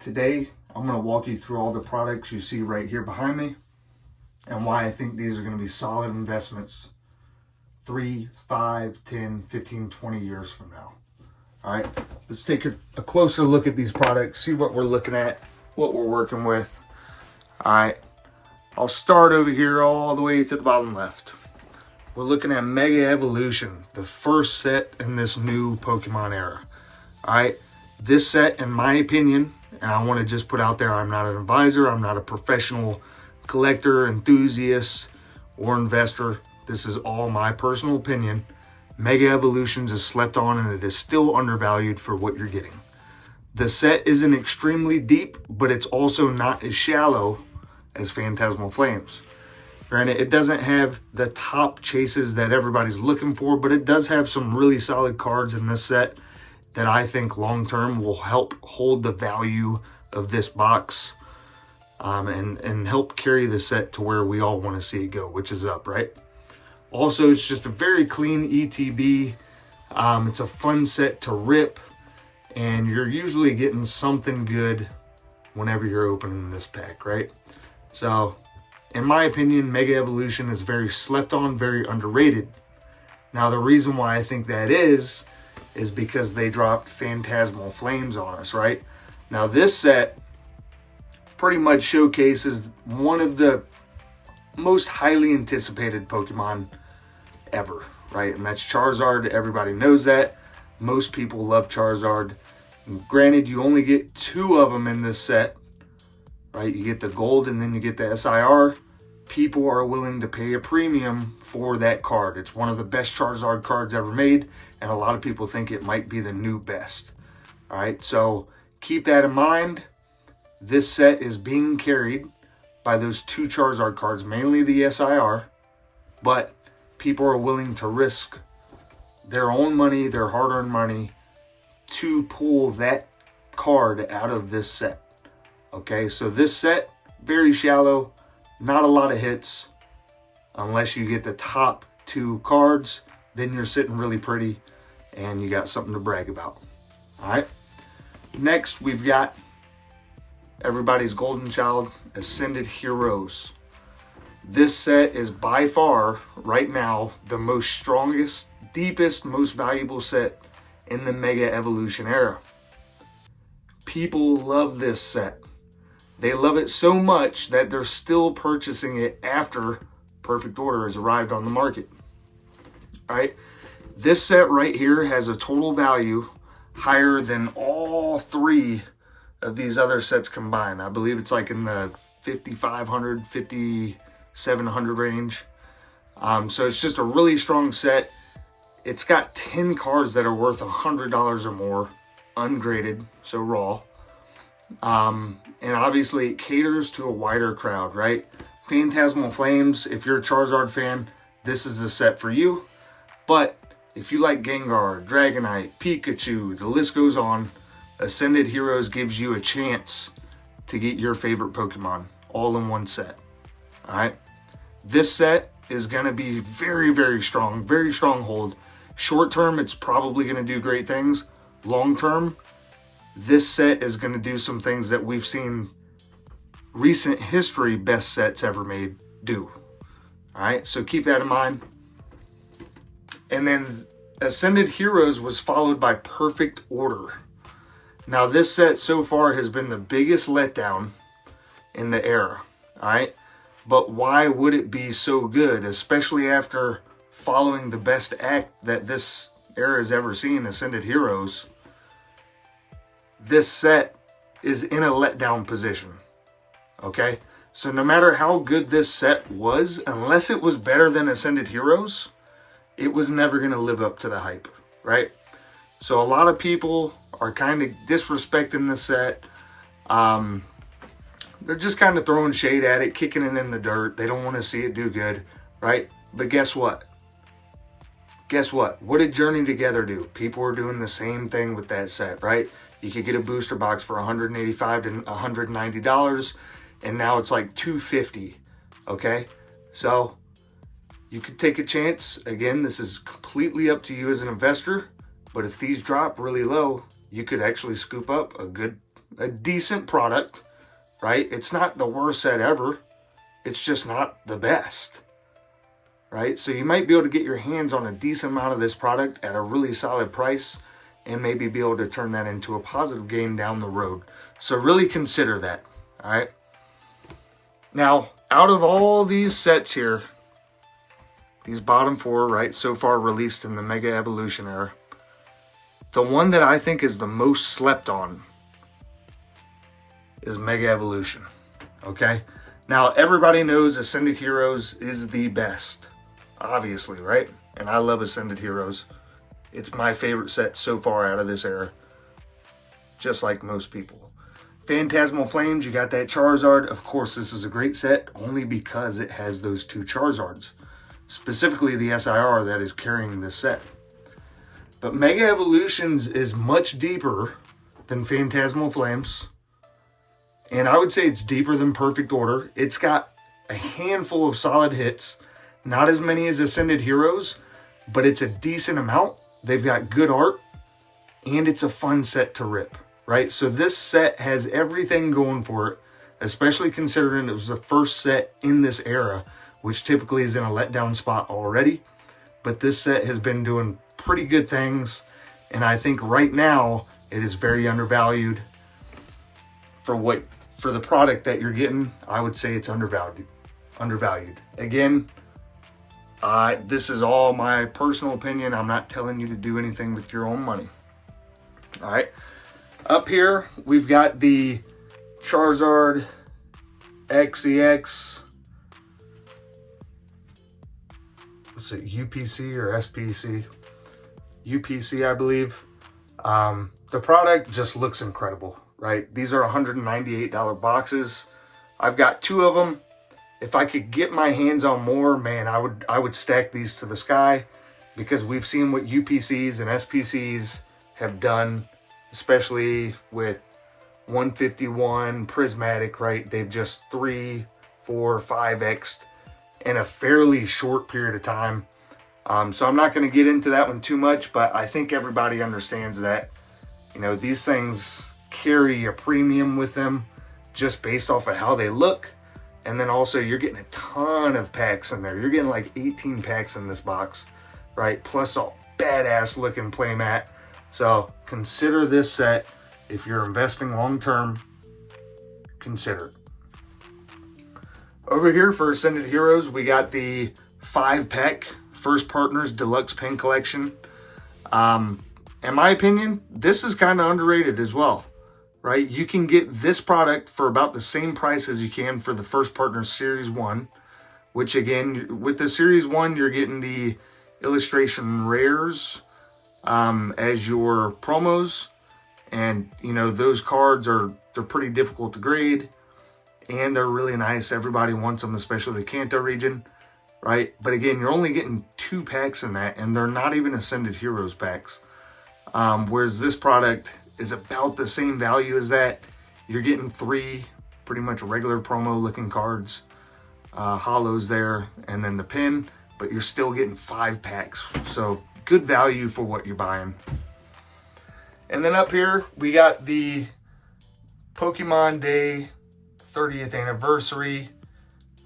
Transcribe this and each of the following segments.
Today, I'm going to walk you through all the products you see right here behind me and why I think these are going to be solid investments 3, 5, 10, 15, 20 years from now. All right, let's take a closer look at these products, see what we're looking at, what we're working with. All right, I'll start over here all the way to the bottom left. We're looking at Mega Evolution, the first set in this new Pokemon era. All right, this set, in my opinion, and I want to just put out there, I'm not an advisor, I'm not a professional collector, enthusiast, or investor. This is all my personal opinion. Mega Evolutions is slept on and it is still undervalued for what you're getting. The set isn't extremely deep, but it's also not as shallow as Phantasmal Flames. Granted, it doesn't have the top chases that everybody's looking for, but it does have some really solid cards in this set that I think long-term will help hold the value of this box and help carry the set to where we all want to see it go, which is up, right? Also, it's just a very clean ETB. It's a fun set to rip, and you're usually getting something good whenever you're opening this pack, right? So, in my opinion, Mega Evolution is very slept on, very underrated. Now, the reason why I think that is because they dropped Phantasmal Flames on us, right? Now, this set pretty much showcases one of the most highly anticipated Pokemon ever, right? And that's Charizard. Everybody knows that. Most people love Charizard. And granted, you only get 2 of them in this set, right? You get the gold and then you get the SIR. People are willing to pay a premium for that card. It's one of the best Charizard cards ever made, and a lot of people think it might be the new best. All right, so keep that in mind. This set is being carried by those 2 Charizard cards, mainly the SIR, but people are willing to risk their own money, their hard-earned money, to pull that card out of this set. Okay, so this set, very shallow, not a lot of hits. Unless you get the top 2 cards, then you're sitting really pretty and you got something to brag about. All right, next we've got everybody's golden child, Ascended Heroes. This set is by far, right now, the most strongest, deepest, most valuable set in the Mega Evolution era. People love this set. They love it so much that they're still purchasing it after Perfect Order has arrived on the market. All right, this set right here has a total value higher than all 3 of these other sets combined. I believe it's like in the 5,500, 5,700 range. So it's just a really strong set. It's got 10 cards that are worth $100 or more, ungraded, so raw. And obviously it caters to a wider crowd, right? Phantasmal Flames, if you're a Charizard fan, this is the set for you. But if you like Gengar, Dragonite, Pikachu, the list goes on, Ascended Heroes gives you a chance to get your favorite Pokemon all in one set. All right, this set is going to be very, very strong hold. Short term, it's probably going to do great things. Long term, this set is going to do some things that we've seen recent history best sets ever made do. All right, so keep that in mind. And then Ascended Heroes was followed by Perfect Order. Now, this set so far has been the biggest letdown in the era, all right? But why would it be so good, especially after following the best act that this era has ever seen, Ascended Heroes? This set is in a letdown position, okay? So no matter how good this set was, unless it was better than Ascended Heroes, it was never going to live up to the hype, right? So a lot of people are kind of disrespecting the set. They're just kind of throwing shade at it, kicking it in the dirt. They don't want to see it do good, right? But guess what? Guess what? What did Journey Together do? People are doing the same thing with that set, right? You could get a booster box for $185 to $190, and now it's like $250, okay? So you could take a chance. Again, this is completely up to you as an investor, but if these drop really low, you could actually scoop up a good a decent product, right? It's not the worst set ever. It's just not the best, right? So you might be able to get your hands on a decent amount of this product at a really solid price and maybe be able to turn that into a positive gain down the road. So really consider that, all right? Now, out of all these sets here, these bottom four, right, so far released in the Mega Evolution era, the one that I think is the most slept on is Mega Evolution, okay? Now, everybody knows Ascended Heroes is the best, obviously, right? And I love Ascended Heroes. It's my favorite set so far out of this era, just like most people. Phantasmal Flames, you got that Charizard. Of course, this is a great set only because it has those two Charizards, specifically the SIR that is carrying this set. But Mega Evolutions is much deeper than Phantasmal Flames. And I would say it's deeper than Perfect Order. It's got a handful of solid hits. Not as many as Ascended Heroes, but it's a decent amount. They've got good art, and it's a fun set to rip, right? So this set has everything going for it, especially considering it was the first set in this era, which typically is in a letdown spot already. But this set has been doing pretty good things, and I think right now it is very undervalued. For the product that you're getting, I would say it's undervalued. Again, this is all my personal opinion. I'm not telling you to do anything with your own money. All right. Up here, we've got the Charizard XEX. What's it, UPC or SPC? UPC, I believe. The product just looks incredible, right? These are $198 boxes. I've got two of them. If I could get my hands on more, man, I would stack these to the sky, because we've seen what UPCs and SPCs have done, especially with 151 Prismatic, right? They've just 3, 4, 5x'd in a fairly short period of time. So I'm not going to get into that one too much, but I think everybody understands that, you know, these things carry a premium with them just based off of how they look. And then also you're getting a ton of packs in there. You're getting like 18 packs in this box, right? Plus a badass looking playmat. So consider this set. If you're investing long-term, consider it. Over here for Ascended Heroes, we got the 5-pack First Partners Deluxe Pen Collection. In my opinion, this is kind of underrated as well, right? You can get this product for about the same price as you can for the First Partners Series 1, which again, with the Series 1, you're getting the illustration rares as your promos. And, you know, those cards they're pretty difficult to grade, and they're really nice. Everybody wants them, especially the Kanto region, right? But again, you're only getting 2 packs in that, and they're not even Ascended Heroes packs. Whereas this product is about the same value as that. You're getting 3 pretty much regular promo looking cards, hollows there, and then the pin, but you're still getting 5 packs. So good value for what you're buying. And then up here, we got the Pokemon Day 30th Anniversary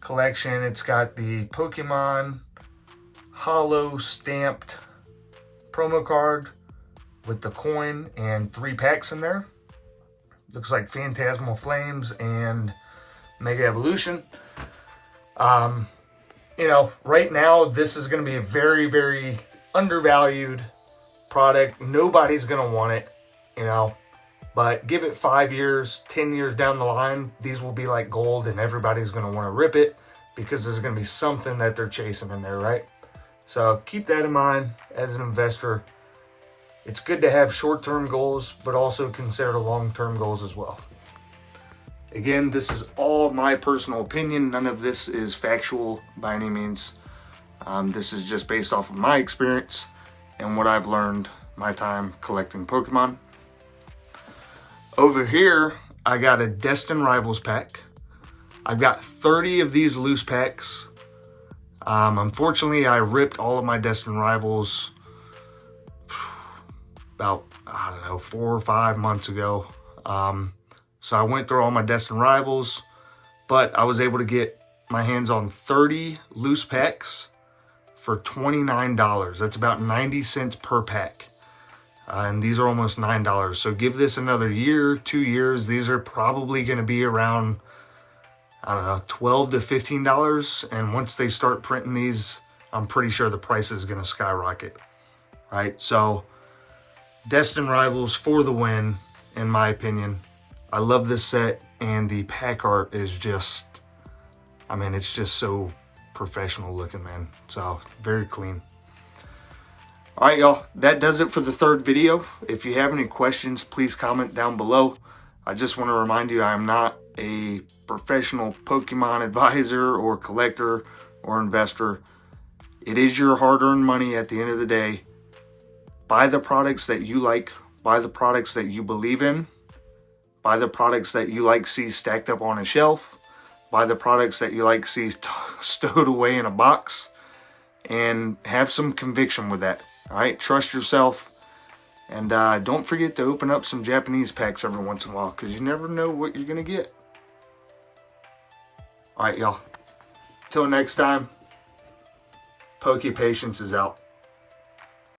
collection. It's got the Pokemon Hollow stamped promo card with the coin and 3 packs in there. Looks like Phantasmal Flames and Mega Evolution. You know, right now, this is going to be a very, very undervalued product. Nobody's going to want it, you know, but give it 5 years, 10 years down the line, these will be like gold, and everybody's going to want to rip it because there's going to be something that they're chasing in there, right? So keep that in mind as an investor. It's good to have short-term goals, but also consider the long-term goals as well. Again, this is all my personal opinion. None of this is factual by any means. This is just based off of my experience and what I've learned my time collecting Pokemon. Over here, I got a Destined Rivals pack. I've got 30 of these loose packs. Unfortunately, I ripped all of my Destined Rivals about, I don't know, 4 or 5 months ago. So I went through all my Destin Rivals, but I was able to get my hands on 30 loose packs for $29. That's about 90 cents per pack. And these are almost $9. So give this another year, 2 years. These are probably going to be around, I don't know, $12 to $15. And once they start printing these, I'm pretty sure the price is going to skyrocket. Right? So Destin Rivals for the win, in my opinion. I love this set, and the pack art is just, I mean, it's just so professional looking, man. So very clean. All right, y'all, that does it for the third video. If you have any questions, please comment down below. I just want to remind you, I am not a professional Pokemon advisor or collector or investor. It is your hard-earned money at the end of the day. Buy the products that you like. Buy the products that you believe in. Buy the products that you like see stacked up on a shelf. Buy the products that you like see stowed away in a box. And have some conviction with that. All right, trust yourself. And don't forget to open up some Japanese packs every once in a while, because you never know what you're going to get. All right, y'all. Till next time, Poke Patience is out.